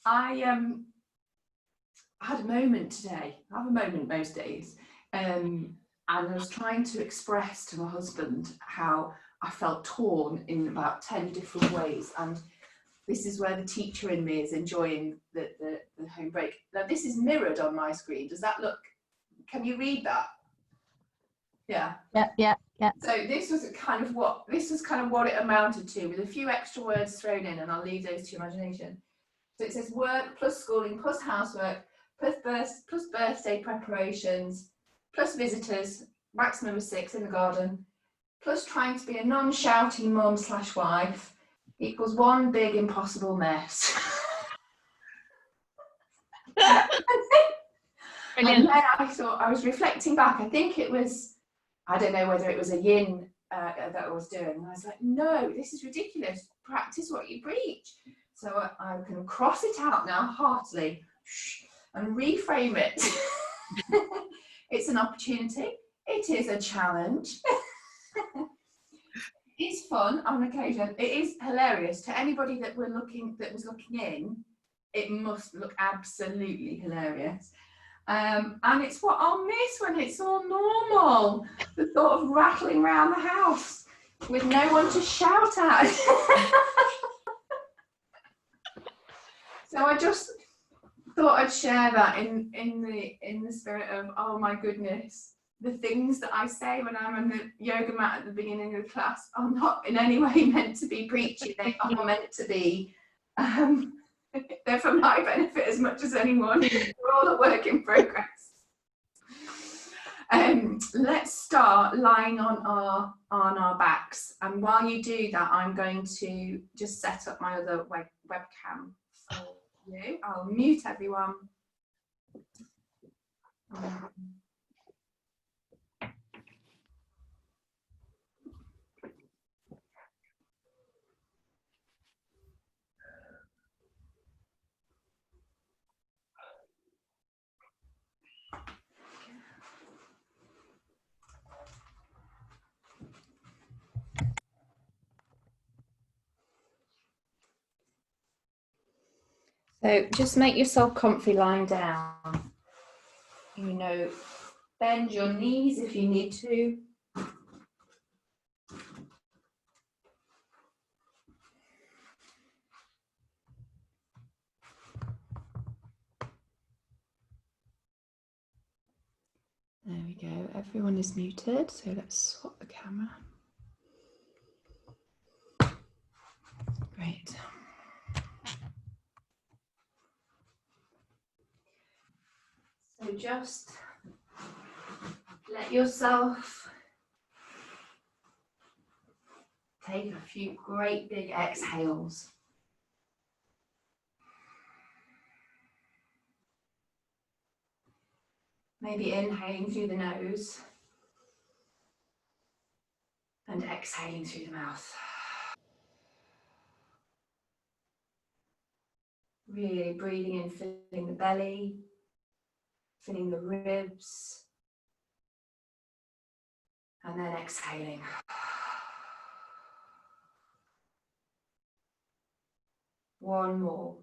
I had a moment today. I have a moment most days, and I was trying to express to my husband how I felt torn in about 10 different ways, and this is where the teacher in me is enjoying the home break. Now this is mirrored on my screen. Does that look? Can you read that? Yeah. Yeah. So this was kind of what it amounted to, with a few extra words thrown in, and I'll leave those to imagination. So it says work plus schooling plus housework plus birthday preparations plus visitors, maximum of 6 in the garden, plus trying to be a non-shouty mum / wife equals one big impossible mess. And then I thought, I was reflecting back, I think it was, I don't know whether it was a yin that I was doing, and I was like, no, this is ridiculous, practice what you preach. So I can cross it out now heartily and reframe it. It's an opportunity, it is a challenge. It's fun on occasion, it is hilarious. To anybody that was looking in, it must look absolutely hilarious. And it's what I'll miss when it's all normal, the thought of rattling around the house with no one to shout at. So I just thought I'd share that in the spirit of, oh my goodness, the things that I say when I'm on the yoga mat at the beginning of the class are not in any way meant to be preachy. They are meant to be, they're for my benefit as much as anyone. We're all a work in progress. Let's start lying on our backs, and while you do that, I'm going to just set up my other webcam for you. I'll mute everyone. So just make yourself comfy lying down. You know, bend your knees if you need to. There we go, everyone is muted, so let's swap the camera. Great. So just let yourself take a few great big exhales. Maybe inhaling through the nose and exhaling through the mouth. Really breathing in, filling the belly, filling the ribs, and then exhaling. One more.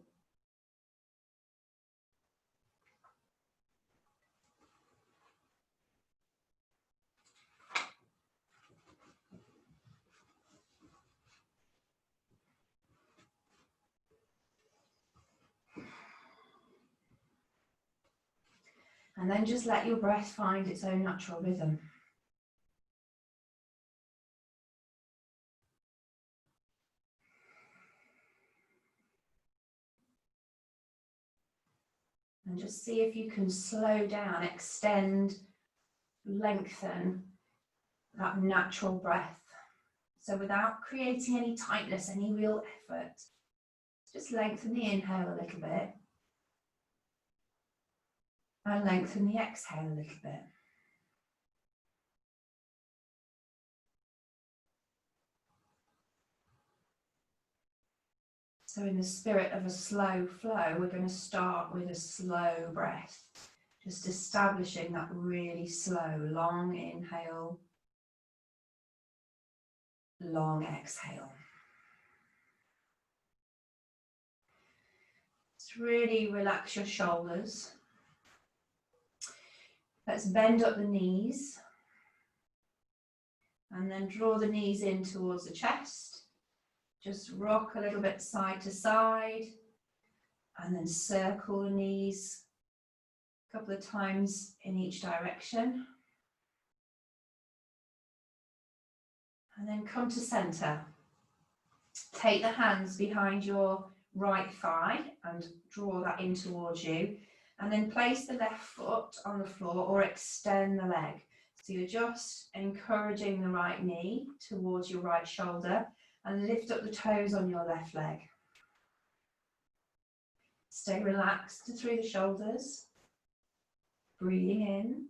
And then just let your breath find its own natural rhythm. And just see if you can slow down, extend, lengthen that natural breath. So without creating any tightness, any real effort, just lengthen the inhale a little bit. And lengthen the exhale a little bit. So in the spirit of a slow flow, we're going to start with a slow breath, just establishing that really slow, long inhale, long exhale. really relax your shoulders. Let's bend up the knees. And then draw the knees in towards the chest. Just rock a little bit side to side. And then circle the knees a couple of times in each direction. And then come to center. Take the hands behind your right thigh and draw that in towards you. And then place the left foot on the floor or extend the leg. So you're just encouraging the right knee towards your right shoulder and lift up the toes on your left leg. Stay relaxed through the shoulders. Breathing in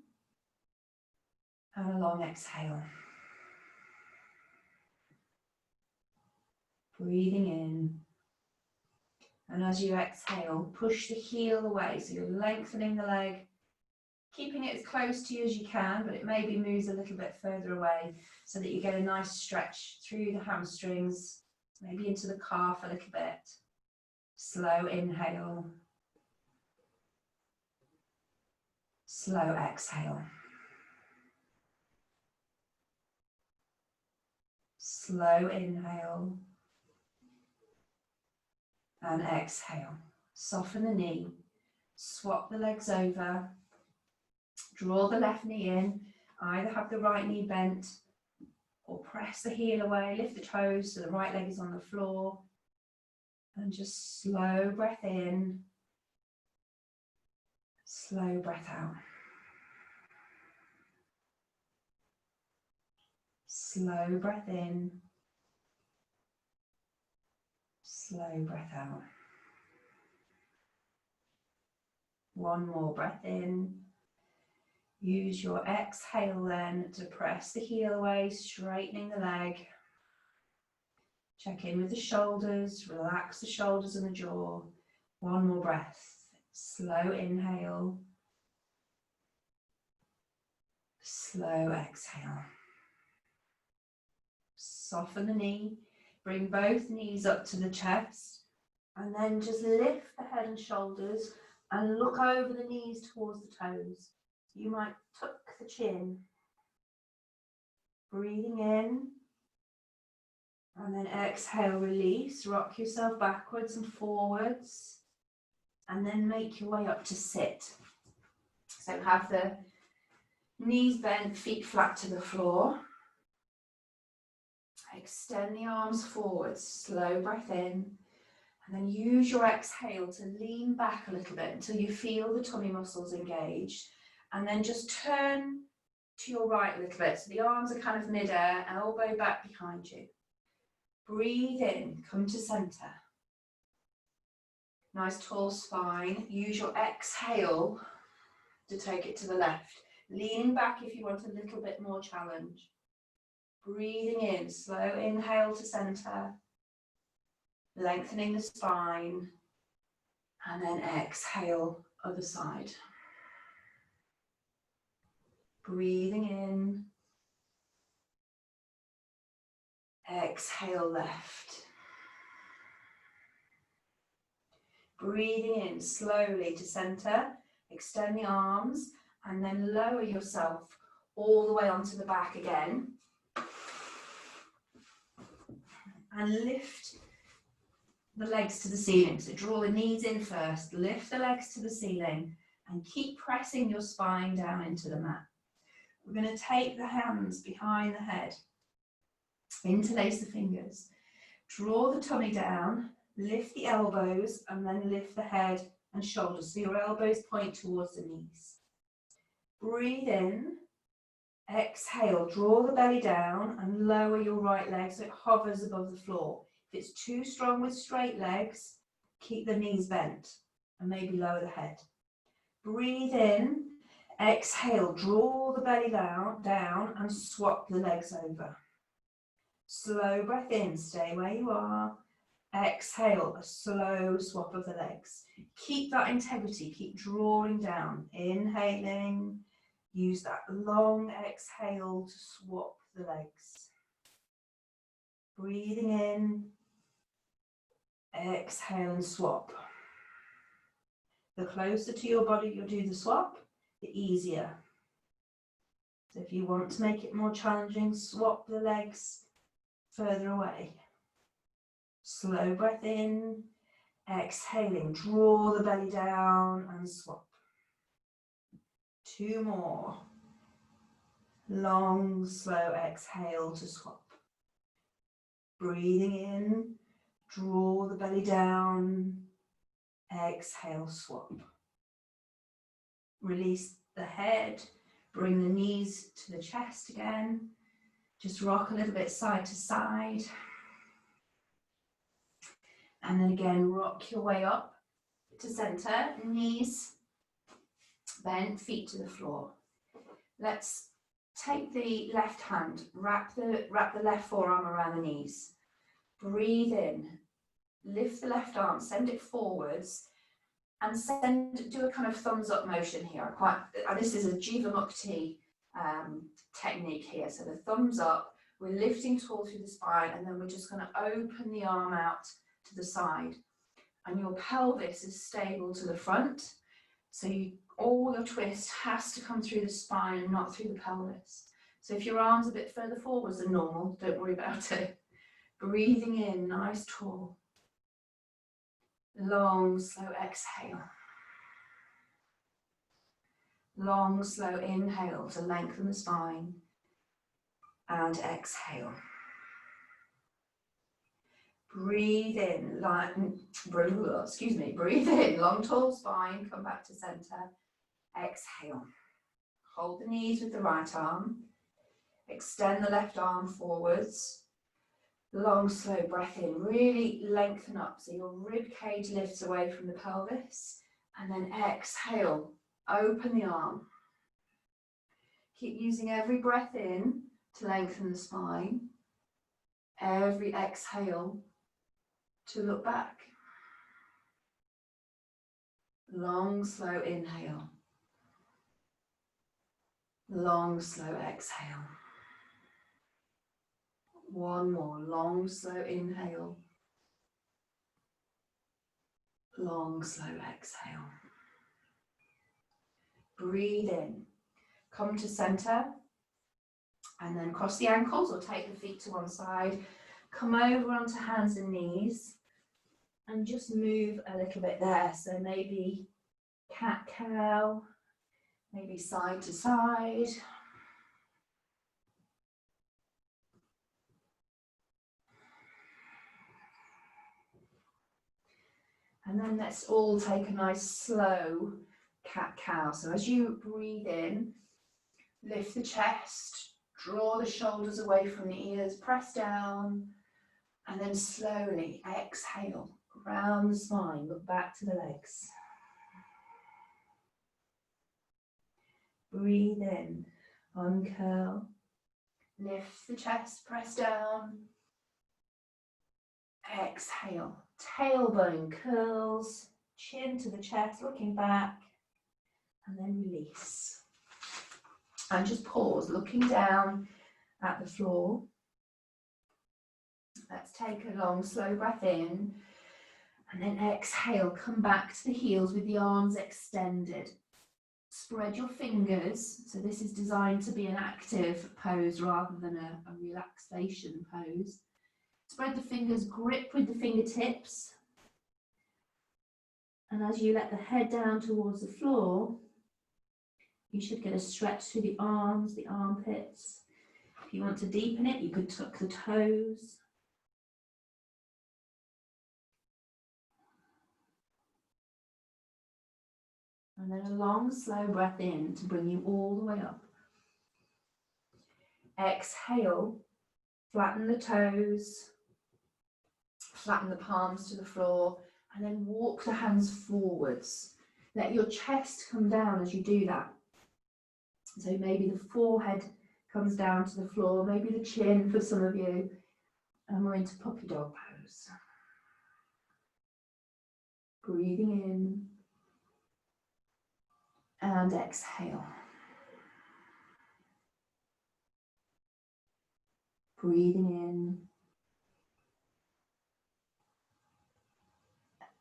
and a long exhale. Breathing in. And as you exhale, push the heel away. So you're lengthening the leg, keeping it as close to you as you can, but it maybe moves a little bit further away so that you get a nice stretch through the hamstrings, maybe into the calf a little bit. Slow inhale. Slow exhale. Slow inhale. And exhale. Soften the knee. Swap the legs over. Draw the left knee in. Either have the right knee bent or press the heel away. Lift the toes so the right leg is on the floor. And just slow breath in. Slow breath out. Slow breath in. Slow breath out. One more breath in. Use your exhale then to press the heel away, straightening the leg. Check in with the shoulders, relax the shoulders and the jaw. One more breath. Slow inhale. Slow exhale. Soften the knee. Bring both knees up to the chest. And then just lift the head and shoulders and look over the knees towards the toes. You might tuck the chin. Breathing in. And then exhale, release. Rock yourself backwards and forwards. And then make your way up to sit. So have the knees bent, feet flat to the floor. Extend the arms forward, slow breath in, and then use your exhale to lean back a little bit until you feel the tummy muscles engaged, and then just turn to your right a little bit so the arms are kind of mid-air, elbow back behind you. Breathe in, come to center. Nice tall spine. Use your exhale to take it to the left, leaning back if you want a little bit more challenge. Breathing in, slow inhale to center, lengthening the spine, and then exhale, other side. Breathing in, exhale left. Breathing in slowly to center, extend the arms, and then lower yourself all the way onto the back again. And lift the legs to the ceiling. So draw the knees in first, lift the legs to the ceiling, and keep pressing your spine down into the mat. We're going to take the hands behind the head, interlace the fingers, draw the tummy down, lift the elbows, and then lift the head and shoulders. So your elbows point towards the knees. Breathe in. Exhale, draw the belly down and lower your right leg so it hovers above the floor. If it's too strong with straight legs, keep the knees bent and maybe lower the head. Breathe in, exhale, draw the belly down and swap the legs over. Slow breath in, stay where you are. Exhale, a slow swap of the legs. Keep that integrity, keep drawing down, inhaling. Use that long exhale to swap the legs. Breathing in, exhale and swap. The closer to your body you'll do the swap, the easier. So if you want to make it more challenging, swap the legs further away. Slow breath in, exhaling, draw the belly down and swap. 2 more. Long, slow exhale to swap. Breathing in, draw the belly down, exhale, swap. Release the head, bring the knees to the chest again. Just rock a little bit side to side. And then again, rock your way up to center, knees bent, feet to the floor. Let's take the left hand, wrap the left forearm around the knees. Breathe in, lift the left arm, send it forwards, and do a kind of thumbs up motion here. This is a Jiva Mukti technique here. So the thumbs up, we're lifting tall through the spine, and then we're just going to open the arm out to the side. And your pelvis is stable to the front. So all your twist has to come through the spine and not through the pelvis. So if your arm's a bit further forwards than normal, don't worry about it. Breathing in, nice tall. Long, slow exhale. Long, slow inhale to lengthen the spine. And exhale. Breathe in, breathe in, long, tall spine, come back to center. Exhale. Hold the knees with the right arm. Extend the left arm forwards. Long, slow breath in. Really lengthen up so your rib cage lifts away from the pelvis. And then exhale. Open the arm. Keep using every breath in to lengthen the spine. Every exhale to look back. Long, slow inhale. Long, slow exhale. One more. Long, slow inhale. Long, slow exhale. Breathe in. Come to center. And then cross the ankles or take the feet to one side. Come over onto hands and knees. And just move a little bit there. So maybe cat-cow. Maybe side to side. And then let's all take a nice slow cat-cow. So as you breathe in, lift the chest, draw the shoulders away from the ears, press down, and then slowly exhale, round the spine, look back to the legs. Breathe in, uncurl, lift the chest, press down, exhale, tailbone curls, chin to the chest, looking back, and then release. And just pause, looking down at the floor. Let's take a long, slow breath in, and then exhale, come back to the heels with the arms extended. Spread your fingers, so this is designed to be an active pose rather than a relaxation pose. Spread the fingers, grip with the fingertips. And as you let the head down towards the floor, you should get a stretch through the arms, the armpits. If you want to deepen it, you could tuck the toes. And then a long, slow breath in to bring you all the way up. Exhale, flatten the toes, flatten the palms to the floor, and then walk the hands forwards. Let your chest come down as you do that. So maybe the forehead comes down to the floor, maybe the chin for some of you, and we're into puppy dog pose. Breathing in and exhale. Breathing in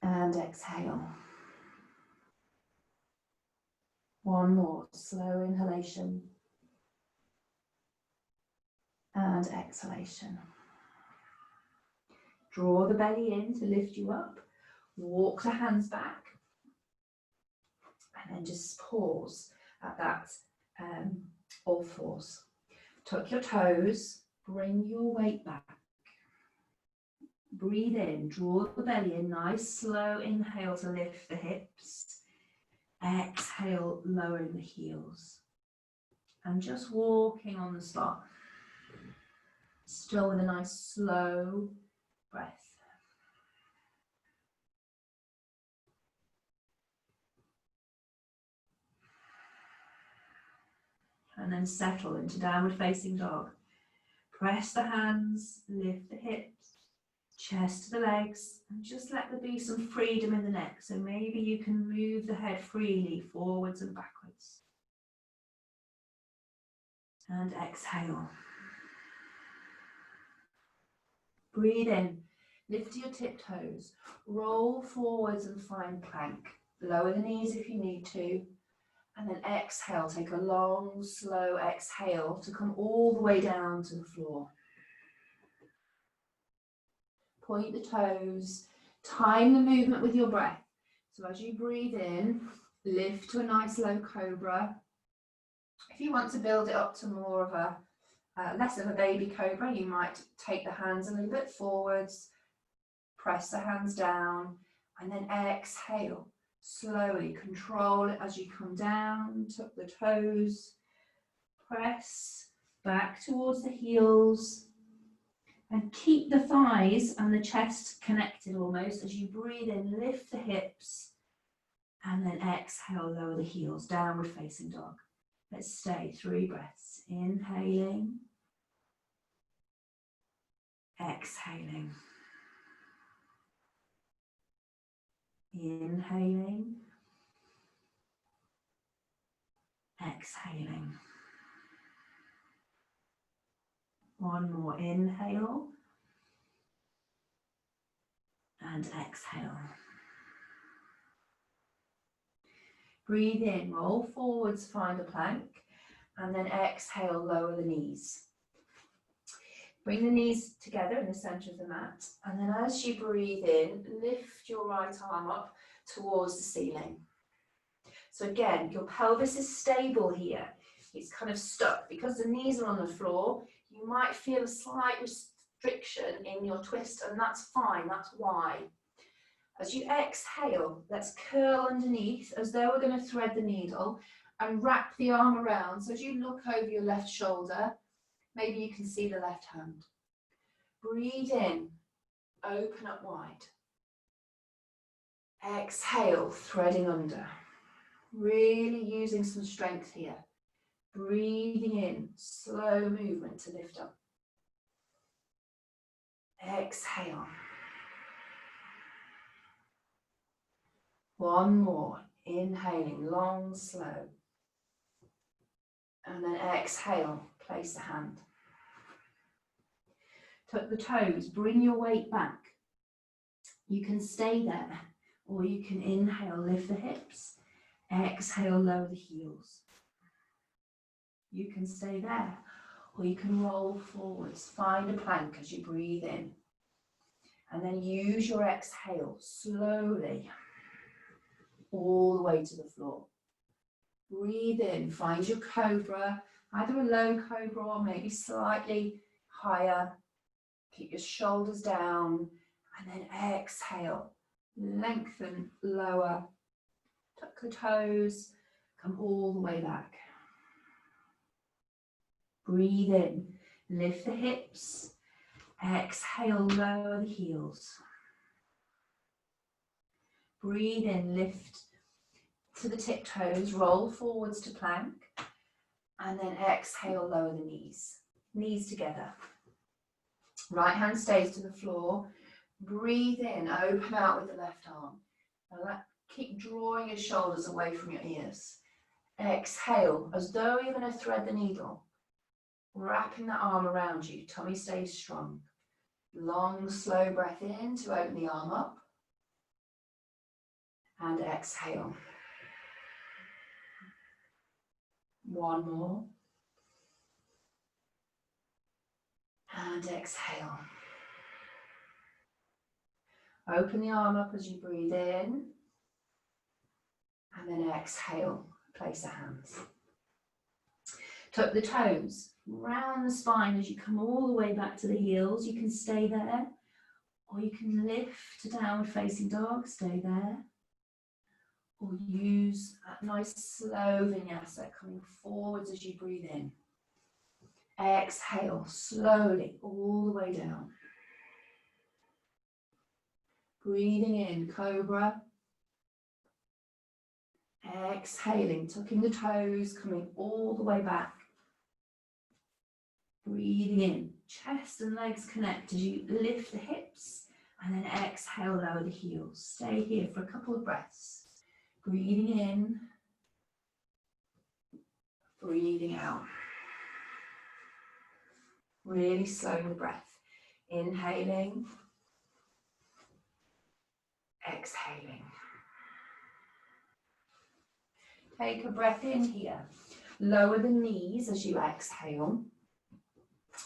and exhale. One more, slow inhalation and exhalation. Draw the belly in to lift you up. Walk the hands back. And then just pause at that all fours. Tuck your toes, bring your weight back. Breathe in, draw the belly in, nice slow inhale to lift the hips. Exhale, lowering the heels. And just walking on the spot. Still with a nice slow breath. And then settle into downward facing dog. Press the hands, lift the hips, chest to the legs, and just let there be some freedom in the neck. So maybe you can move the head freely forwards and backwards. And exhale. Breathe in, lift your tiptoes, roll forwards and find plank. Lower the knees if you need to. And then exhale, take a long, slow exhale to come all the way down to the floor. Point the toes, time the movement with your breath. So as you breathe in, lift to a nice low cobra. If you want to build it up to more of a, less of a baby cobra, you might take the hands a little bit forwards, press the hands down, and then exhale. Slowly control it as you come down, tuck the toes, press back towards the heels, and keep the thighs and the chest connected almost as you breathe in, lift the hips, and then exhale, lower the heels, downward facing dog. Let's stay 3 breaths, inhaling, exhaling, inhaling, exhaling. One more inhale and exhale. Breathe in, roll forwards, find a plank, and then exhale, lower the knees. Bring the knees together in the centre of the mat, and then as you breathe in, lift your right arm up towards the ceiling. So again, your pelvis is stable here. It's kind of stuck because the knees are on the floor. You might feel a slight restriction in your twist, and that's fine, that's why. As you exhale, let's curl underneath as though we're going to thread the needle and wrap the arm around. So as you look over your left shoulder, maybe you can see the left hand. Breathe in, open up wide. Exhale, threading under. Really using some strength here. Breathing in, slow movement to lift up. Exhale. One more, inhaling, long, slow. And then exhale, place the hand. Tuck the toes, bring your weight back. You can stay there, or you can inhale, lift the hips. Exhale, lower the heels. You can stay there, or you can roll forwards. Find a plank as you breathe in. And then use your exhale slowly all the way to the floor. Breathe in, find your cobra, either a low cobra or maybe slightly higher. Keep your shoulders down, and then exhale, lengthen, lower, tuck the toes, come all the way back. Breathe in, lift the hips, exhale, lower the heels. Breathe in, lift to the tiptoes, roll forwards to plank, and then exhale, lower the knees. Knees together. Right hand stays to the floor. Breathe in, open out with the left arm. Now keep drawing your shoulders away from your ears. Exhale, as though you're going to thread the needle. Wrapping that arm around you, tummy stays strong. Long, slow breath in to open the arm up. And exhale. One more. And exhale. Open the arm up as you breathe in. And then exhale, place the hands. Tuck the toes round the spine as you come all the way back to the heels. You can stay there, or you can lift to downward facing dog, stay there. Or use that nice slow vinyasa coming forwards as you breathe in. Exhale slowly all the way down. Breathing in, cobra. Exhaling, tucking the toes, coming all the way back. Breathing in, chest and legs connect as you lift the hips, and then exhale, lower the heels. Stay here for a couple of breaths. Breathing in, breathing out. Really slowing the breath. Inhaling, exhaling. Take a breath in here. Lower the knees as you exhale,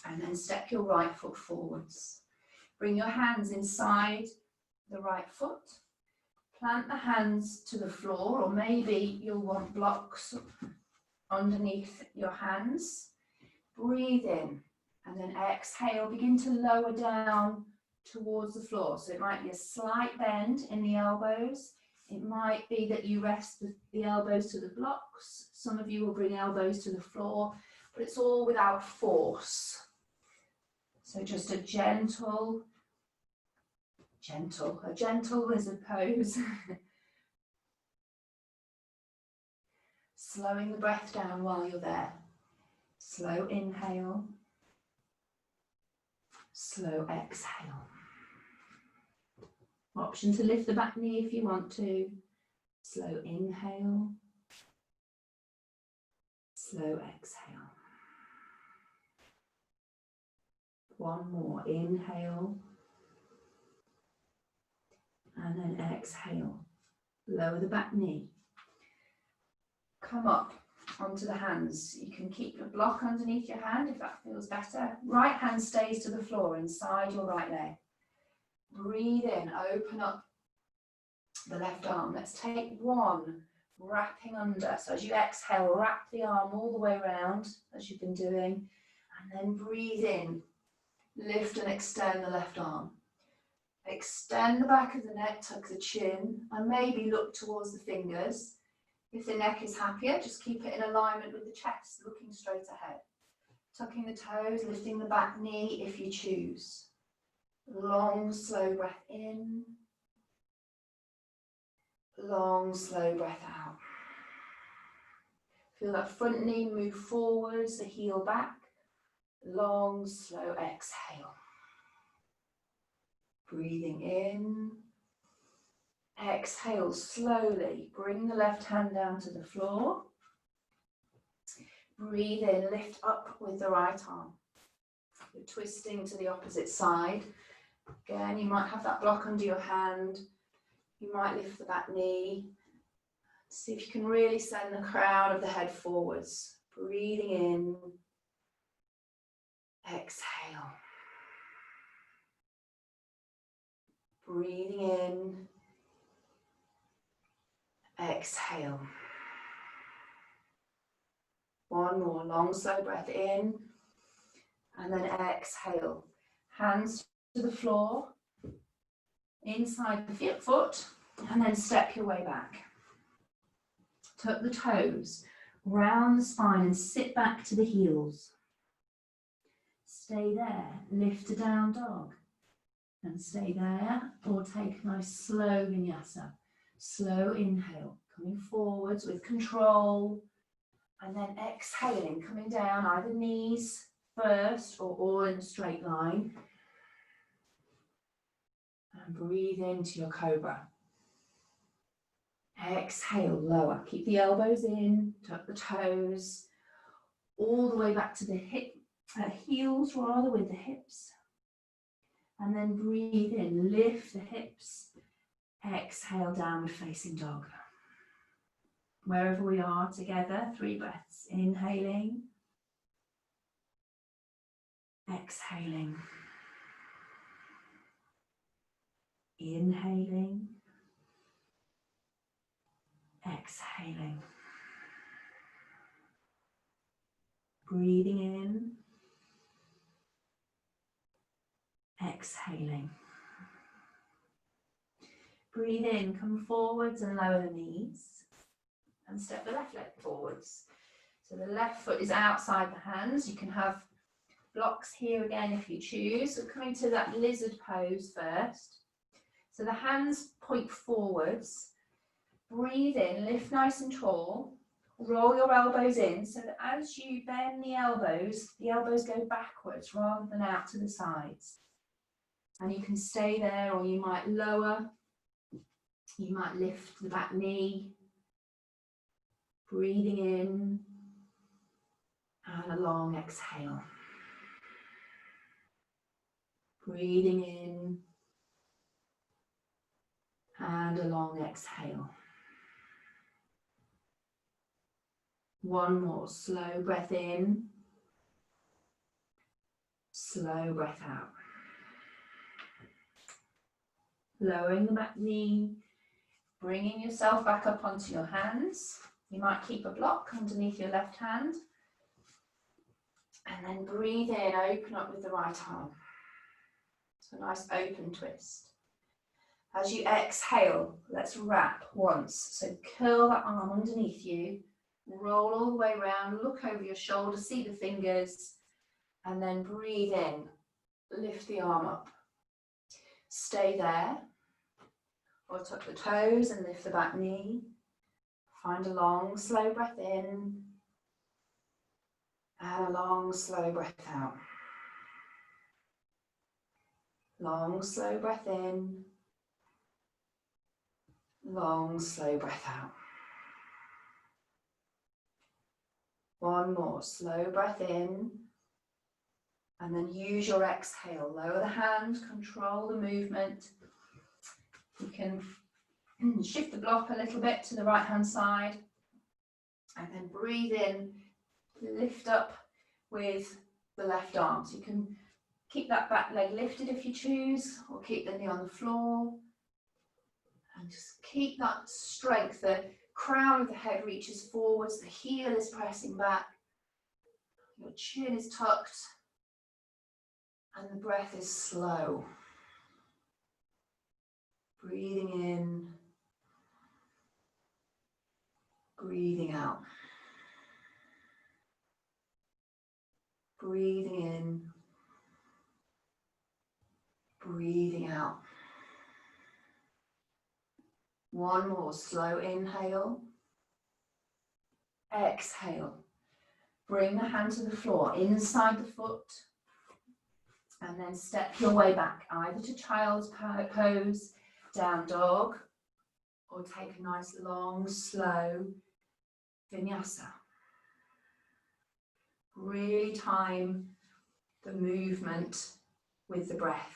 and then step your right foot forwards. Bring your hands inside the right foot. Plant the hands to the floor, or maybe you'll want blocks underneath your hands. Breathe in, and then exhale. Begin to lower down towards the floor. So it might be a slight bend in the elbows. It might be that you rest the elbows to the blocks. Some of you will bring elbows to the floor, but it's all without force. So just a gentle lizard pose. Slowing the breath down while you're there. Slow inhale, slow exhale. Option to lift the back knee if you want to. Slow inhale, slow exhale. One more, inhale, and then exhale. Lower the back knee. Come up onto the hands. You can keep your block underneath your hand if that feels better. Right hand stays to the floor inside your right leg. Breathe in, open up the left arm. Let's take one, wrapping under. So as you exhale, wrap the arm all the way around as you've been doing, and then breathe in, lift and extend the left arm. Extend the back of the neck, tuck the chin, and maybe look towards the fingers. If the neck is happier, just keep it in alignment with the chest, looking straight ahead. Tucking the toes, lifting the back knee if you choose. Long, slow breath in. Long, slow breath out. Feel that front knee move forwards, the heel back. Long, slow exhale. Breathing in. Exhale slowly. Bring the left hand down to the floor. Breathe in, lift up with the right arm. You're twisting to the opposite side. Again, you might have that block under your hand. You might lift the back knee. See if you can really send the crown of the head forwards. Breathing in. Exhale. Breathing in. Exhale. One more long, slow breath in. And then exhale. Hands to the floor. Inside the foot. And then step your way back. Tuck the toes. Round the spine and sit back to the heels. Stay there. Lift to down dog. And stay there. Or take a nice slow vinyasa. Slow inhale. Coming forwards with control. And then exhaling, coming down, either knees first or all in a straight line. And breathe into your cobra. Exhale, lower. Keep the elbows in, tuck the toes, all the way back to the heels rather with the hips. And then breathe in, lift the hips. Exhale, downward facing dog. Wherever we are together, 3 breaths. Inhaling. Exhaling. Inhaling. Exhaling. Breathing in. Exhaling. Breathe in, come forwards and lower the knees. And step the left leg forwards. So the left foot is outside the hands. You can have blocks here again if you choose. So coming to that lizard pose first. So the hands point forwards. Breathe in, lift nice and tall. Roll your elbows in so that as you bend the elbows go backwards rather than out to the sides. And you can stay there, or you might lower. You might lift the back knee. Breathing in and a long exhale. Breathing in and a long exhale. One more slow breath in, slow breath out. Lowering the back knee, bringing yourself back up onto your hands. You might keep a block underneath your left hand. And then breathe in, open up with the right arm. So a nice open twist. As you exhale, let's wrap once. So curl that arm underneath you, roll all the way around, look over your shoulder, see the fingers, and then breathe in, lift the arm up. Stay there, or tuck the toes and lift the back knee. Find a long, slow breath in, and a long, slow breath out. Long, slow breath in, long, slow breath out. One more, slow breath in, and then use your exhale. Lower the hand, control the movement. You can shift the block a little bit to the right hand side, and then breathe in, lift up with the left arm. So you can keep that back leg lifted if you choose, or keep the knee on the floor. And just keep that strength. The crown of the head reaches forwards, the heel is pressing back, your chin is tucked, and the breath is slow. Breathing in, breathing out. Breathing in, breathing out. One more slow inhale. Exhale. Bring the hand to the floor, inside the foot, and then step your way back, either to child's pose, down dog, or take a nice long, slow vinyasa. Really time the movement with the breath.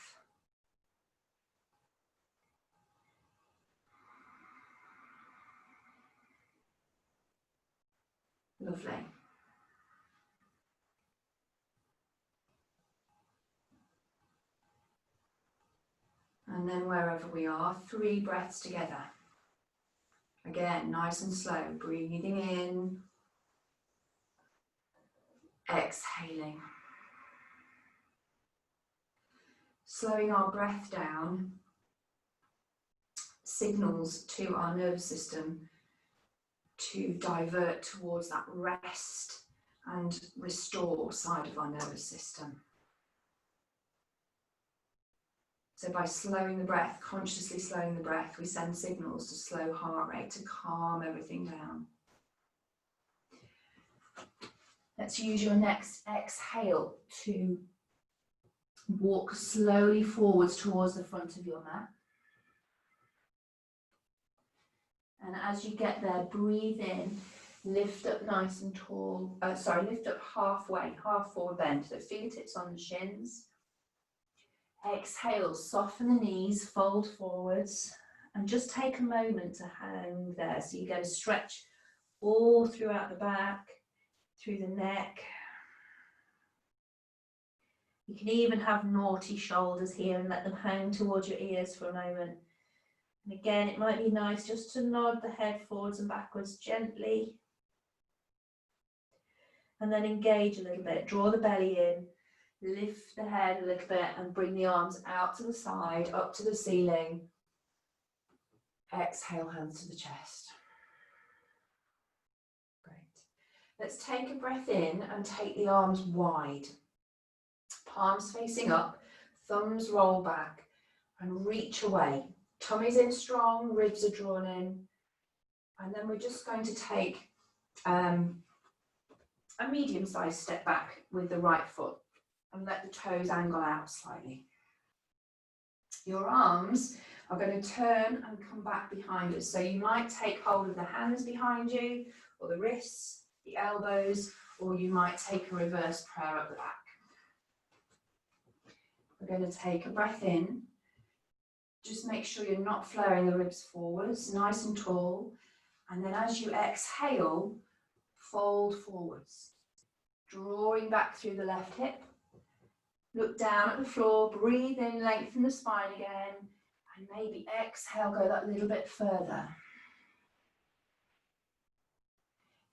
Lovely. And then wherever we are, 3 breaths together. Again, nice and slow, breathing in, exhaling. Slowing our breath down signals to our nervous system to divert towards that rest and restore side of our nervous system. So by slowing the breath, consciously slowing the breath, we send signals to slow heart rate to calm everything down. Let's use your next exhale to walk slowly forwards towards the front of your mat. And as you get there, breathe in, lift up nice and tall, lift up halfway, half forward bend, so fingertips on the shins. Exhale, soften the knees, fold forwards, and just take a moment to hang there. So you get a stretch all throughout the back, through the neck. You can even have naughty shoulders here and let them hang towards your ears for a moment. And again, it might be nice just to nod the head forwards and backwards gently. And then engage a little bit, draw the belly in, lift the head a little bit and bring the arms out to the side, up to the ceiling. Exhale, hands to the chest. Great. Let's take a breath in and take the arms wide. Palms facing up, thumbs roll back and reach away. Tummy's in strong, ribs are drawn in. And then we're just going to take a medium-sized step back with the right foot and let the toes angle out slightly. Your arms are going to turn and come back behind us. So you might take hold of the hands behind you, or the wrists, the elbows, or you might take a reverse prayer up the back. We're going to take a breath in. Just make sure you're not flaring the ribs forwards, nice and tall. And then as you exhale, fold forwards, drawing back through the left hip. Look down at the floor, breathe in, lengthen the spine again, and maybe exhale, go that little bit further.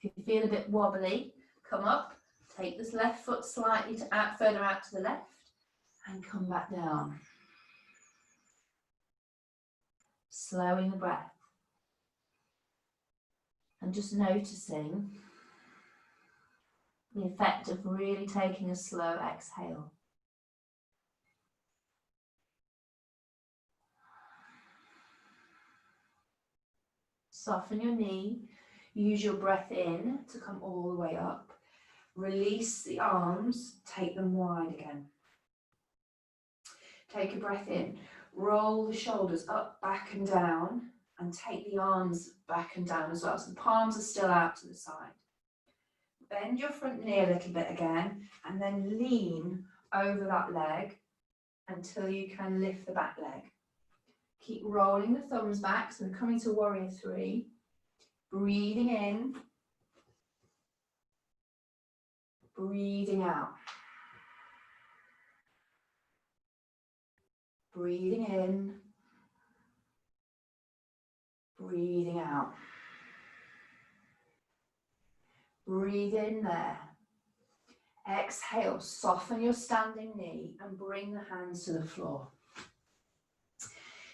If you feel a bit wobbly, come up, take this left foot slightly further out to the left, and come back down. Slowing the breath. And just noticing the effect of really taking a slow exhale. Soften your knee, use your breath in to come all the way up. Release the arms, take them wide again. Take a breath in, roll the shoulders up, back and down, and take the arms back and down as well. So the palms are still out to the side. Bend your front knee a little bit again, and then lean over that leg until you can lift the back leg. Keep rolling the thumbs back, so we're coming to warrior three. Breathing in, breathing out. Breathing in, breathing out. Breathe in there. Exhale, soften your standing knee and bring the hands to the floor.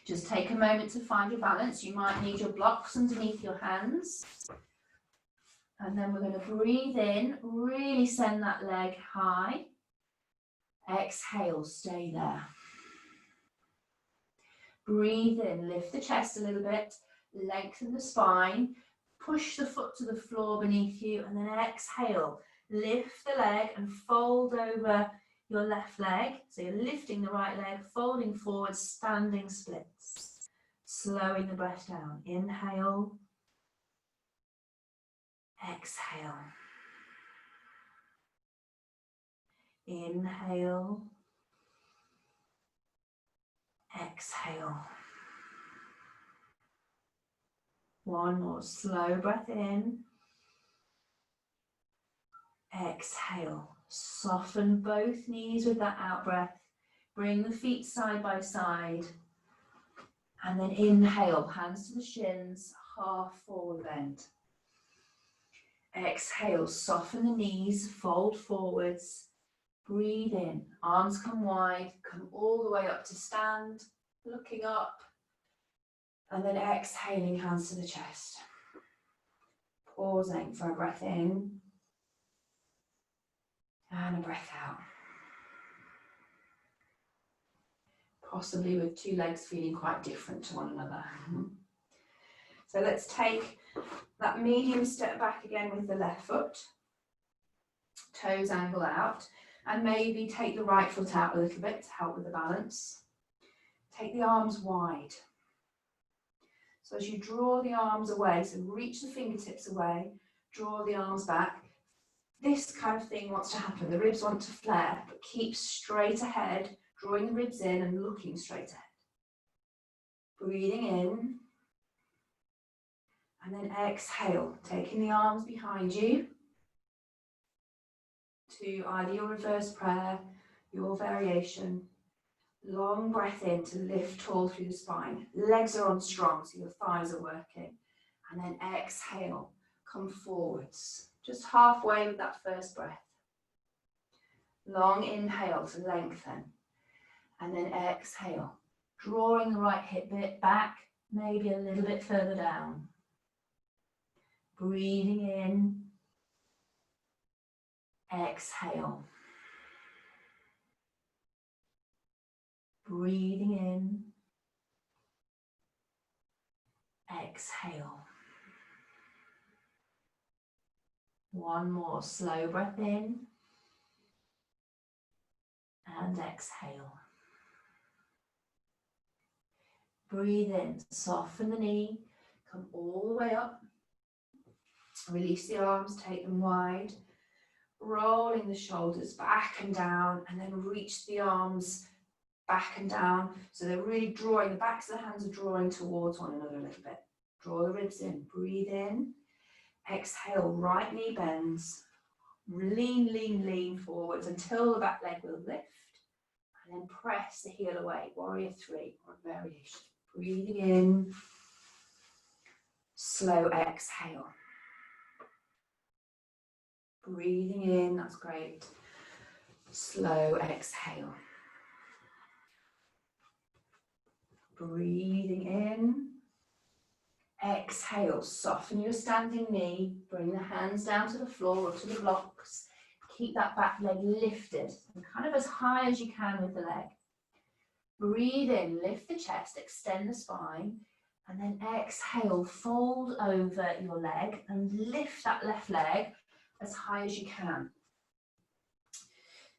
Just take a moment to find your balance. You might need your blocks underneath your hands. And then we're going to breathe in, really send that leg high. Exhale, stay there. Breathe in, lift the chest a little bit, lengthen the spine, push the foot to the floor beneath you, and then exhale, lift the leg and fold over your left leg. So you're lifting the right leg, folding forward, standing splits. Slowing the breath down. Inhale. Exhale. Inhale. Exhale. One more slow breath in. Exhale. Soften both knees with that out breath. Bring the feet side by side. And then inhale, hands to the shins, half forward bend. Exhale, soften the knees, fold forwards. Breathe in, arms come wide, come all the way up to stand, looking up. And then exhaling, hands to the chest. Pausing for a breath in. And a breath out. Possibly with two legs feeling quite different to one another. So let's take that medium step back again with the left foot. Toes angle out. And maybe take the right foot out a little bit to help with the balance. Take the arms wide. So as you draw the arms away, so reach the fingertips away, draw the arms back. This kind of thing wants to happen. The ribs want to flare, but keep straight ahead, drawing the ribs in and looking straight ahead. Breathing in And then exhale, taking the arms behind you to either your reverse prayer, your variation. Long breath in to lift tall through the spine. Legs are on strong, so your thighs are working. And then exhale, come forwards. Just halfway with that first breath. Long inhale to lengthen. And then exhale, drawing the right hip bit back, maybe a little bit further down. Breathing in. Exhale. Breathing in. Exhale. One more slow breath in and exhale. Breathe in, soften the knee, come all the way up. Release the arms, take them wide. Rolling the shoulders back and down, and then reach the arms back and down. So they're really drawing, the backs of the hands are drawing towards one another a little bit. Draw the ribs in, breathe in. Exhale, right knee bends. Lean, lean, lean forwards until the back leg will lift. And then press the heel away, warrior three or variation. Breathing in. Slow exhale. Breathing in, that's great. Slow exhale. Breathing in. Exhale, soften your standing knee. Bring the hands down to the floor or to the blocks. Keep that back leg lifted and kind of as high as you can with the leg. Breathe in, lift the chest, extend the spine. And then exhale, fold over your leg and lift that left leg as high as you can.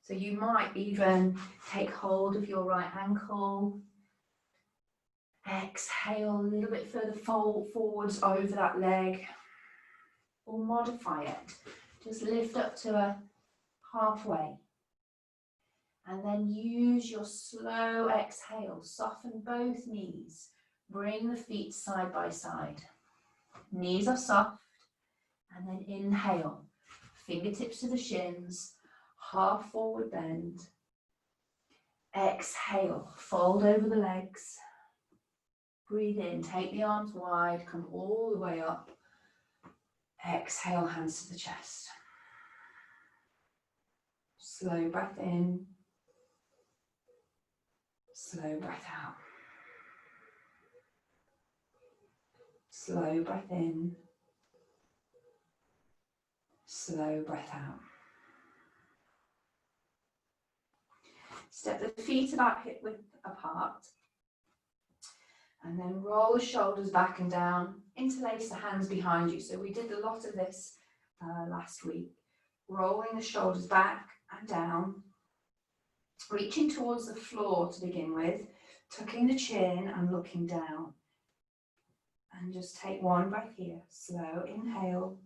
So you might even take hold of your right ankle. Exhale, a little bit further forwards over that leg. Or modify it. Just lift up to a halfway. And then use your slow exhale. Soften both knees. Bring the feet side by side. Knees are soft. And then inhale. Fingertips to the shins. Half forward bend. Exhale. Fold over the legs. Breathe in. Take the arms wide. Come all the way up. Exhale, hands to the chest. Slow breath in. Slow breath out. Slow breath in. Slow breath out. Step the feet about hip width apart. And then roll the shoulders back and down. Interlace the hands behind you. So we did a lot of this last week. Rolling the shoulders back and down. Reaching towards the floor to begin with. Tucking the chin and looking down. And just take one breath here. Slow inhale.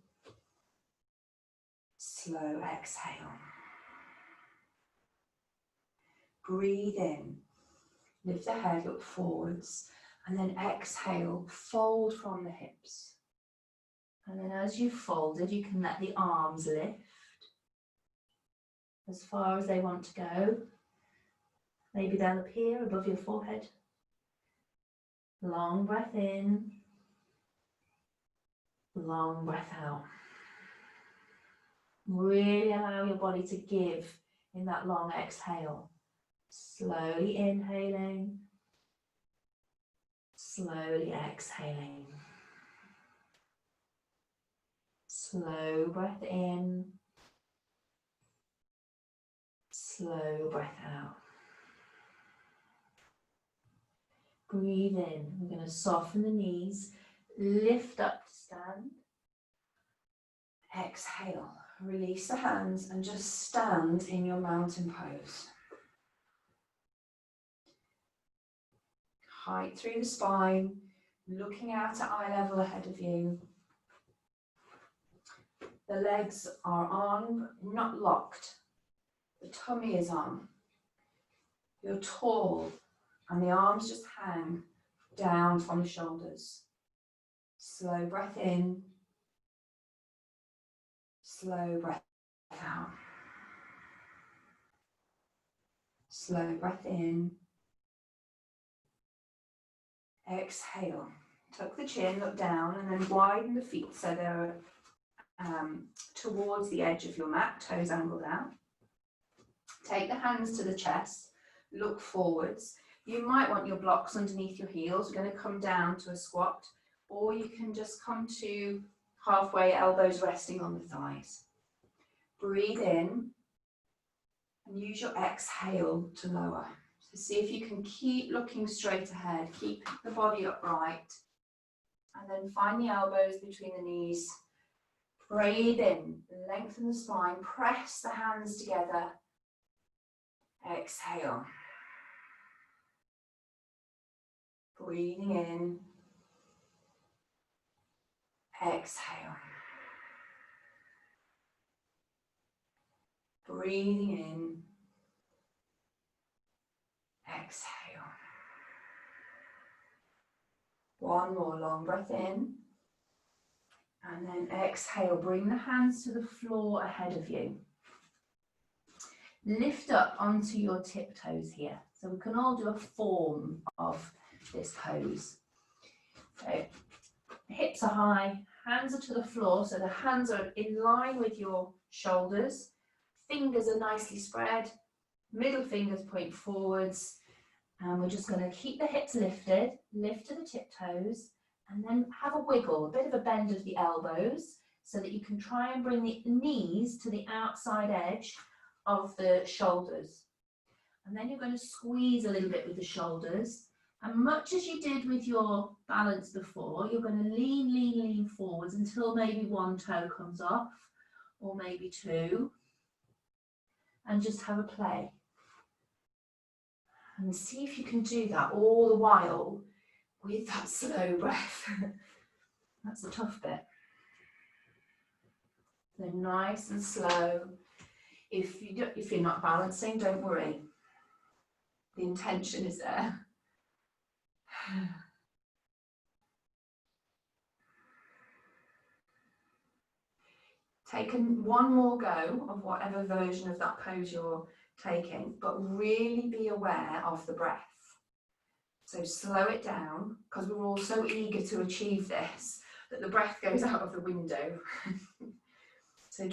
Slow exhale. Breathe in. Lift the head, look forwards. And then exhale, fold from the hips. And then as you've folded, you can let the arms lift as far as they want to go. Maybe they'll appear above your forehead. Long breath in. Long breath out. Really allow your body to give in that long exhale. Slowly inhaling. Slowly exhaling. Slow breath in. Slow breath out. Breathe in. We're going to soften the knees. Lift up to stand. Exhale. Release the hands and just stand in your mountain pose. Height through the spine, looking out at eye level ahead of you. The legs are on, not locked. The tummy is on. You're tall and the arms just hang down from the shoulders. Slow breath in. Slow breath out. Slow breath in. Exhale. Tuck the chin, look down, and then widen the feet so they're towards the edge of your mat, toes angled out. Take the hands to the chest, look forwards. You might want your blocks underneath your heels. We're going to come down to a squat, or you can just come to halfway, elbows resting on the thighs. Breathe in and use your exhale to lower. So see if you can keep looking straight ahead, keep the body upright, and then find the elbows between the knees. Breathe in, lengthen the spine, press the hands together. Exhale. Breathing in. Exhale. Breathing in. Exhale. One more long breath in. And then exhale. Bring the hands to the floor ahead of you. Lift up onto your tiptoes here. So we can all do a form of this pose. So hips are high, hands are to the floor, so the hands are in line with your shoulders. Fingers are nicely spread, middle fingers point forwards, and we're just going to keep the hips lifted, lift to the tiptoes, and then have a wiggle, a bit of a bend of the elbows, so that you can try and bring the knees to the outside edge of the shoulders. And then you're going to squeeze a little bit with the shoulders. And much as you did with your balance before, you're going to lean forwards until maybe one toe comes off, or maybe two, and just have a play. And see if you can do that all the while with that slow breath. That's the tough bit. So nice and slow. If you're not balancing, don't worry. The intention is there. Take one more go of whatever version of that pose you're taking, but really be aware of the breath. So slow it down, because we're all so eager to achieve this, that the breath goes out of the window. So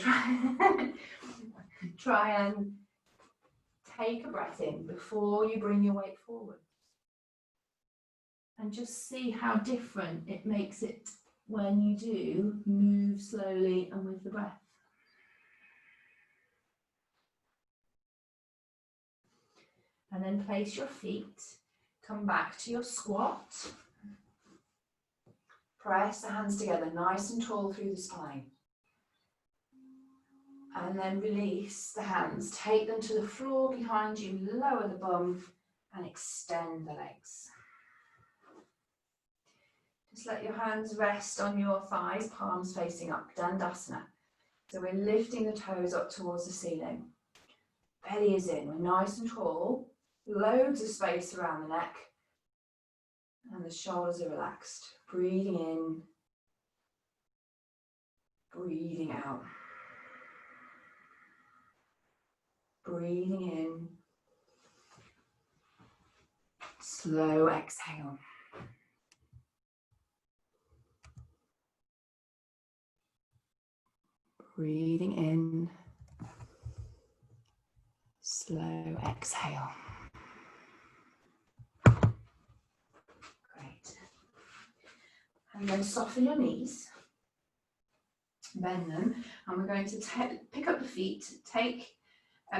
try and take a breath in before you bring your weight forward. And just see how different it makes it when you do move slowly and with the breath. And then place your feet, come back to your squat. Press the hands together nice and tall through the spine. And then release the hands, take them to the floor behind you, lower the bum and extend the legs. Just let your hands rest on your thighs, palms facing up, Dandasana. So we're lifting the toes up towards the ceiling. Belly is in, we're nice and tall, loads of space around the neck, and the shoulders are relaxed. Breathing in, breathing out. Breathing in, slow exhale. Breathing in, slow exhale. Great. And then soften your knees, bend them, and we're going to pick up the feet,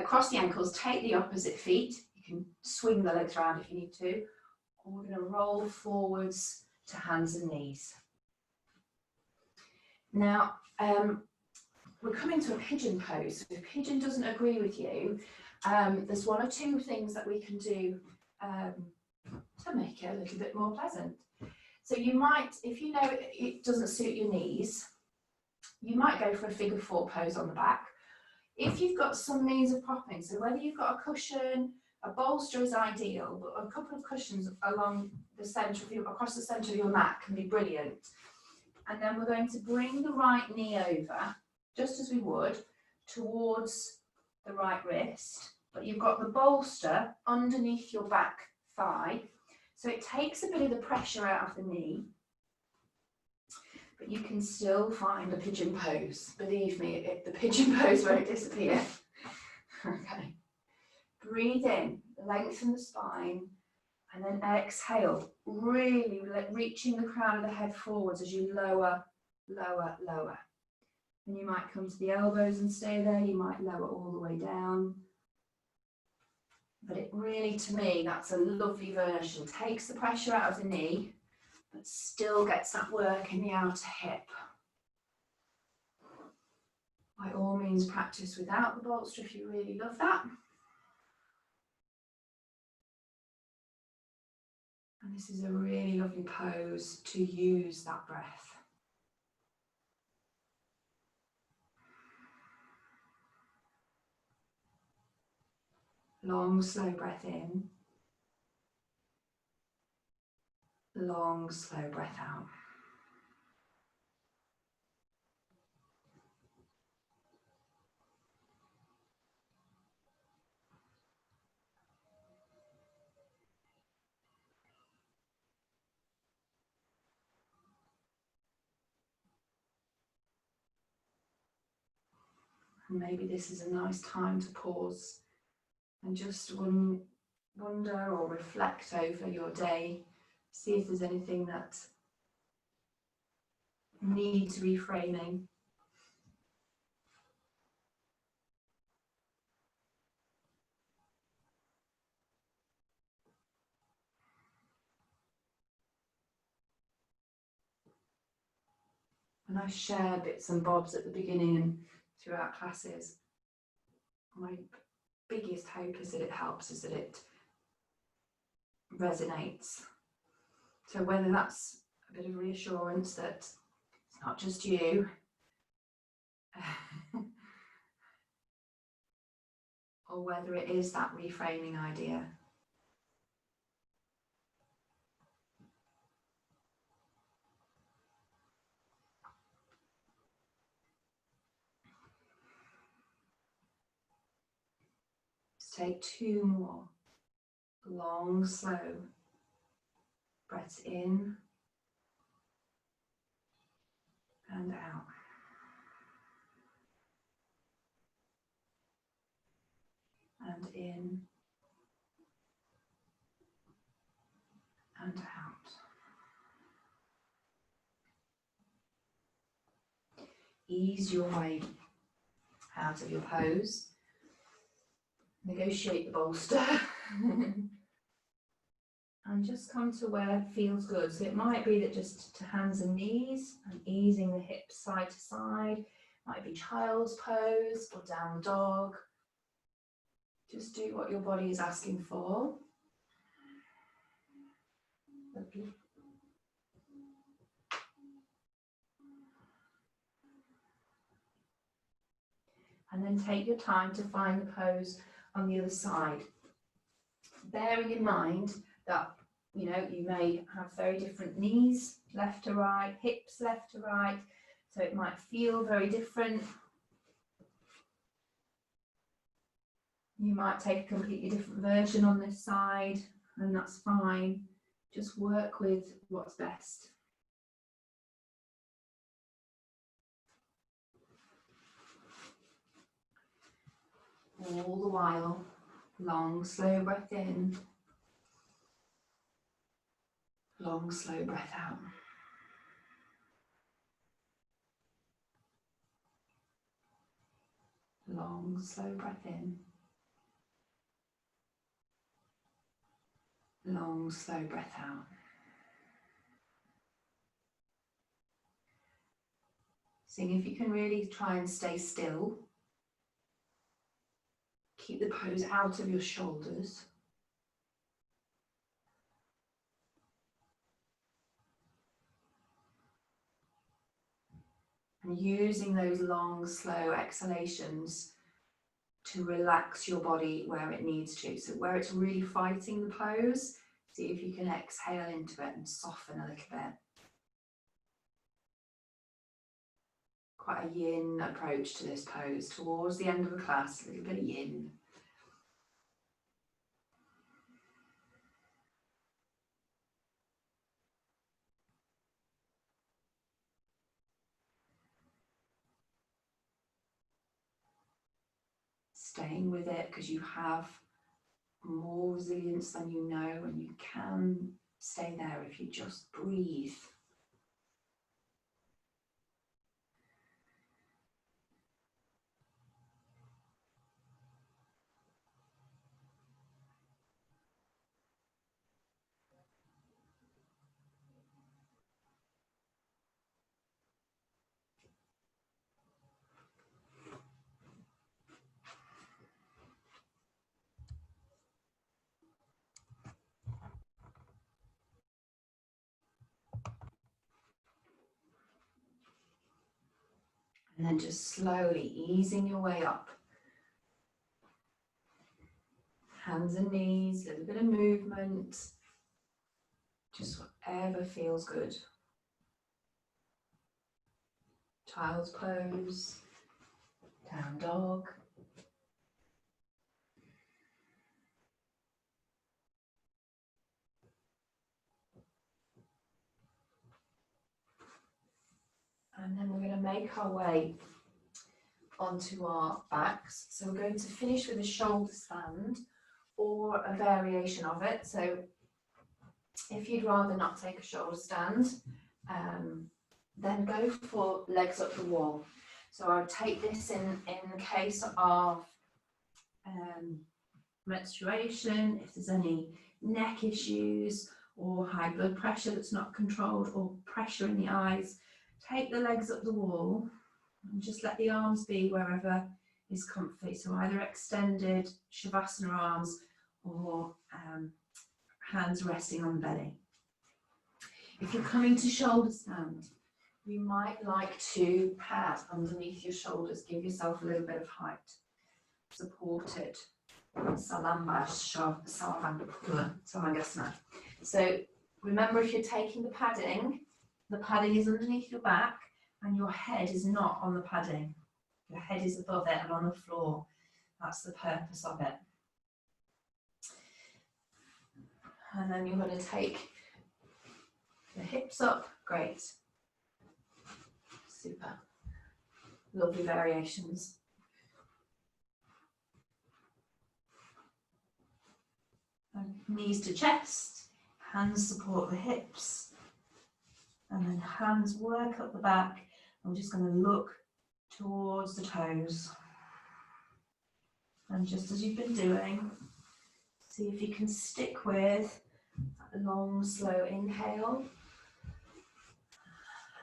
cross the ankles, take the opposite feet. You can swing the legs around if you need to, or we're going to roll forwards to hands and knees. Now, we're coming to a pigeon pose. If pigeon doesn't agree with you, there's one or two things that we can do to make it a little bit more pleasant. So you might, if you know it doesn't suit your knees, you might go for a figure four pose on the back. If you've got some means of propping, so whether you've got a cushion, a bolster is ideal, but a couple of cushions along the centre of across the centre of your mat can be brilliant. And then we're going to bring the right knee over, just as we would, towards the right wrist. But you've got the bolster underneath your back thigh. So it takes a bit of the pressure out of the knee. But you can still find a pigeon pose. Believe me, the pigeon pose won't disappear. Okay. Breathe in, lengthen the spine, and then exhale, really reaching the crown of the head forwards as you lower, lower, lower. And you might come to the elbows and stay there. You might lower all the way down. But it really, to me, that's a lovely version. Takes the pressure out of the knee, but still gets that work in the outer hip. By all means, practice without the bolster if you really love that. And this is a really lovely pose to use that breath. Long, slow breath in. Long, slow breath out. And maybe this is a nice time to pause and just wonder or reflect over your day. See if there's anything that needs reframing. And I share bits and bobs at the beginning and throughout classes. My biggest hope is that it helps, is that it resonates. So whether that's a bit of reassurance that it's not just you, or whether it is that reframing idea. Let's take 2 more long, slow breaths in and out. And in and out. Ease your way out of your pose. Negotiate the bolster. And just come to where it feels good. So it might be that just to hands and knees and easing the hips side to side. Might be child's pose or down dog. Just do what your body is asking for. Lovely. And then take your time to find the pose on the other side. Bearing in mind that, you know, you may have very different knees, left to right, hips left to right, so it might feel very different. You might take a completely different version on this side, and that's fine. Just work with what's best. All the while, long, slow breath in, long, slow breath out. Long, slow breath in, long, slow breath out. Seeing if you can really try and stay still. Keep the pose out of your shoulders. And using those long, slow exhalations to relax your body where it needs to. So where it's really fighting the pose, see if you can exhale into it and soften a little bit. quite a yin approach to this pose. Towards the end of the class, a little bit of yin. Staying with it because you have more resilience than you know, and you can stay there if you just breathe. And then just slowly easing your way up. Hands and knees, a little bit of movement. Just whatever feels good. Child's pose, down dog. And then we're going to make our way onto our backs. So we're going to finish with a shoulder stand or a variation of it. So if you'd rather not take a shoulder stand, then go for legs up the wall. So I would take this in the case of menstruation, if there's any neck issues or high blood pressure that's not controlled or pressure in the eyes. Take the legs up the wall and just let the arms be wherever is comfy. So either extended Shavasana arms or hands resting on the belly. If you're coming to shoulder stand, you might like to pad underneath your shoulders, give yourself a little bit of height. Support it. Savangasana. So remember, if you're taking the padding is underneath your back and your head is not on the padding. Your head is above it and on the floor. That's the purpose of it. And then you're going to take the hips up. Great. Super. Lovely variations. And knees to chest, hands support the hips, and then hands work up the back. I'm just going to look towards the toes. And just as you've been doing, see if you can stick with a long, slow inhale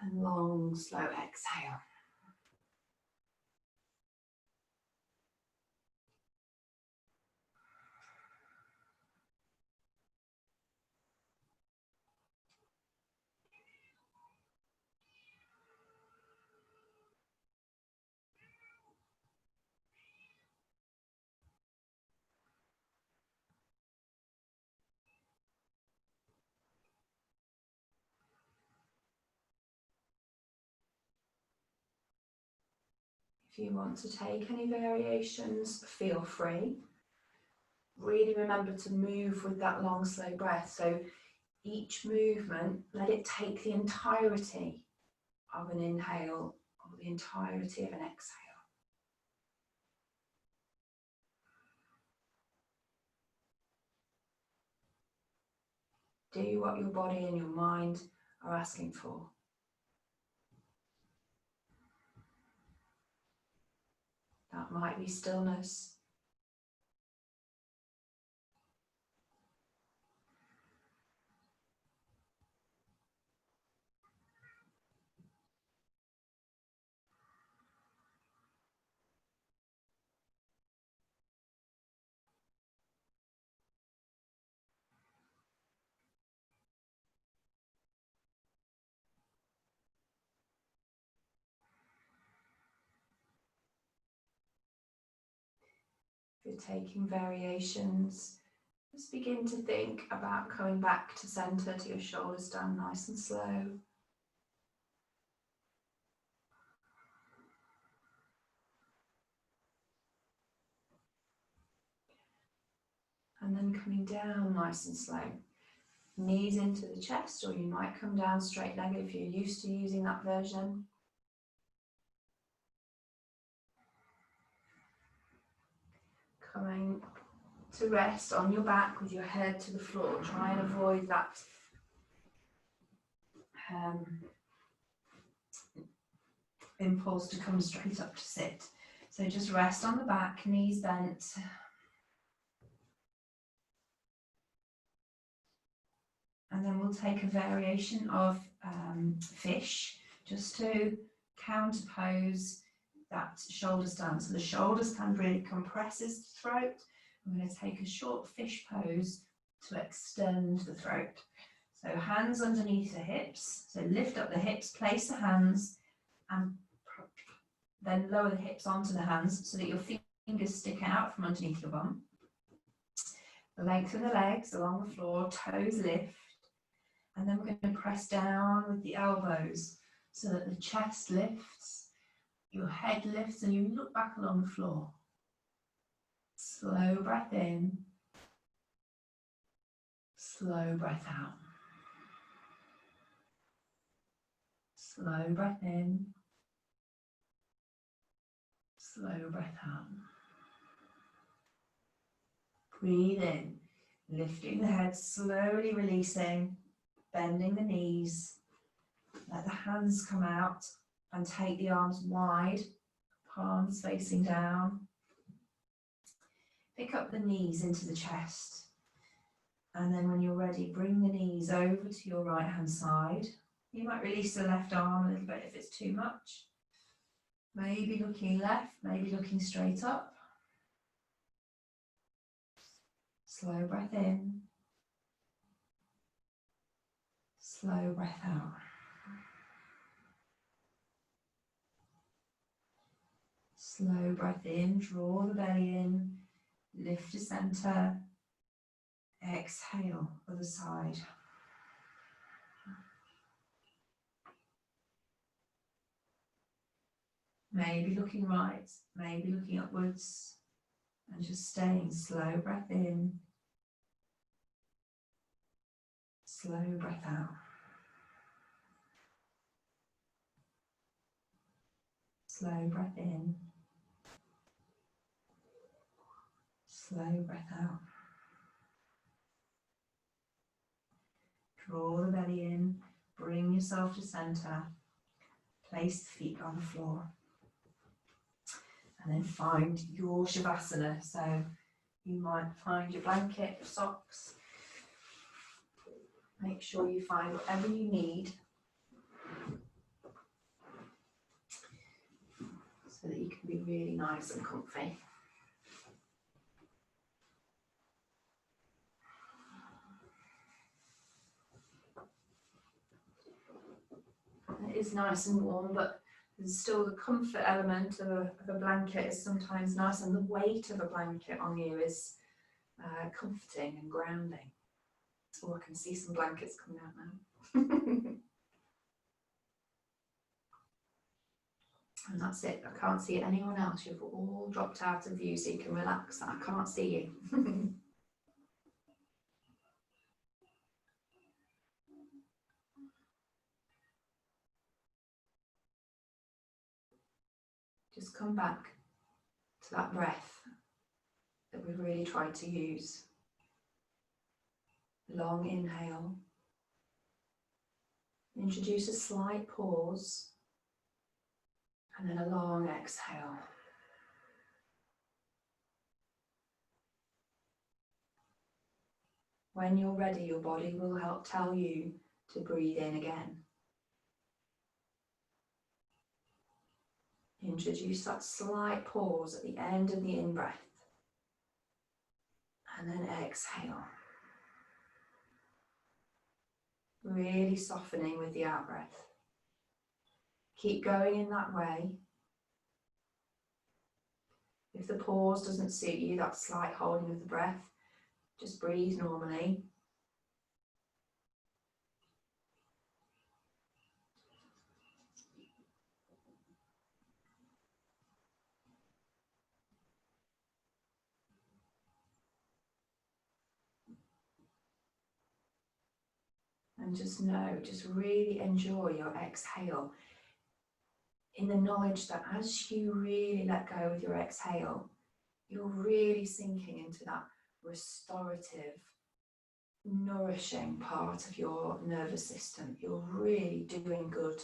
and long, slow exhale. If you want to take any variations, feel free. Really remember to move with that long, slow breath. So each movement, let it take the entirety of an inhale or the entirety of an exhale. Do what your body and your mind are asking for. That might be stillness. If you're taking variations, just begin to think about coming back to center, to your shoulders down nice and slow. And then coming down nice and slow. Knees into the chest, or you might come down straight-legged if you're used to using that version. Coming to rest on your back with your head to the floor. Try and avoid that impulse to come straight up to sit. So just rest on the back, knees bent. And then we'll take a variation of fish just to counterpose that shoulder stand. So the shoulder stand really compresses the throat. I'm going to take a short fish pose to extend the throat. So hands underneath the hips. So lift up the hips, place the hands, and then lower the hips onto the hands so that your fingers stick out from underneath your bum. Lengthen the legs along the floor, toes lift. And then we're going to press down with the elbows so that the chest lifts, your head lifts, and you look back along the floor. Slow breath in, slow breath out. Slow breath in, slow breath out. Breathe in, lifting the head, slowly releasing, bending the knees. Let the hands come out and take the arms wide, palms facing down. Pick up the knees into the chest. And then when you're ready, bring the knees over to your right hand side. You might release the left arm a little bit if it's too much. Maybe looking left, maybe looking straight up. Slow breath in. Slow breath out. Slow breath in, draw the belly in, lift to center. Exhale, other side. Maybe looking right, maybe looking upwards, and just staying. Slow breath in, slow breath out. Slow breath in, slow breath out. Draw the belly in, bring yourself to center, place the feet on the floor. And then find your Shavasana. So you might find your blanket, your socks. Make sure you find whatever you need so that you can be really nice and comfy. It is nice and warm, but there's still the comfort element of a blanket is sometimes nice, and the weight of a blanket on you is comforting and grounding. Oh, I can see some blankets coming out now. And that's it. I can't see anyone else. You've all dropped out of view so you can relax. I can't see you. Just come back to that breath that we've really tried to use. Long inhale. Introduce a slight pause. And then a long exhale. When you're ready, your body will help tell you to breathe in again. Introduce that slight pause at the end of the in-breath. And then exhale. Really softening with the out-breath. Keep going in that way. If the pause doesn't suit you, that slight holding of the breath, just breathe normally. And just know, just really enjoy your exhale in the knowledge that as you really let go with your exhale, you're really sinking into that restorative, nourishing part of your nervous system. You're really doing good.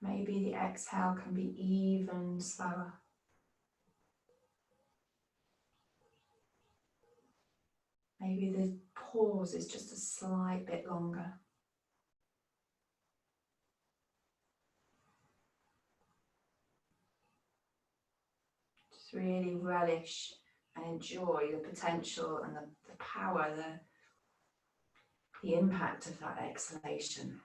Maybe the exhale can be even slower. Maybe the pause is just a slight bit longer. Just really relish and enjoy the potential and the power, the impact of that exhalation.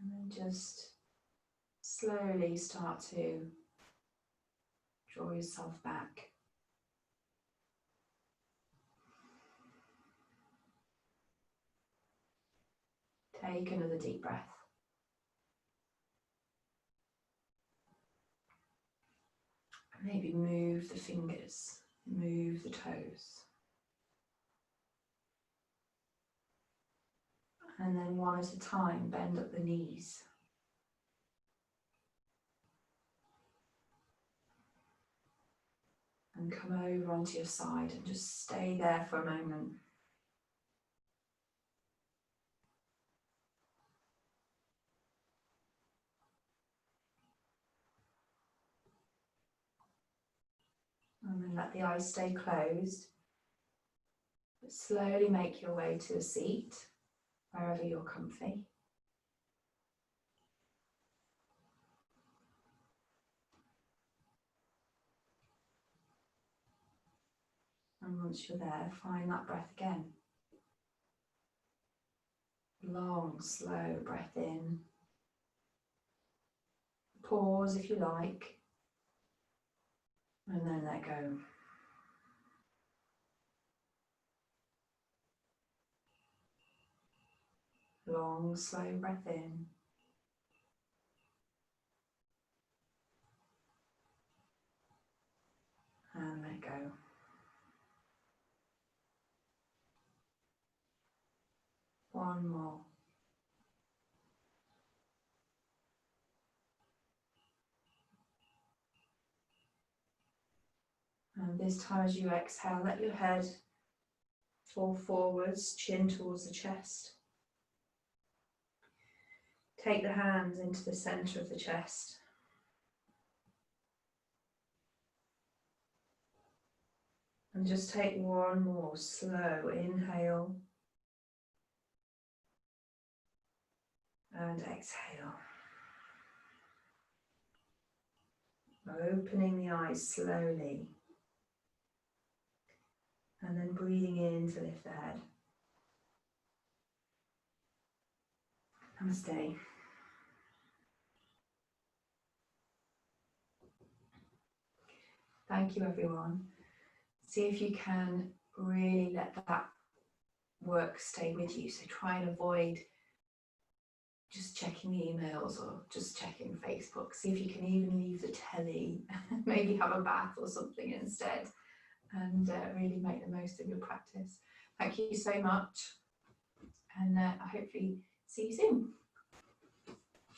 And then just slowly start to draw yourself back. Take another deep breath. And maybe move the fingers, move the toes. And then one at a time, bend up the knees. And come over onto your side and just stay there for a moment. And then let the eyes stay closed. But slowly make your way to a seat, wherever you're comfy. And once you're there, find that breath again. Long, slow breath in. Pause if you like. And then let go. Long, slow breath in. And let go. One more. And this time as you exhale, let your head fall forwards, chin towards the chest. Take the hands into the center of the chest. And just take one more slow inhale and exhale. Opening the eyes slowly. And then breathing in to lift the head. Namaste. Thank you, everyone. See if you can really let that work stay with you. So try and avoid just checking the emails or just checking Facebook. See if you can even leave the telly, maybe have a bath or something instead, and really make the most of your practice. Thank you so much, and I hopefully see you soon.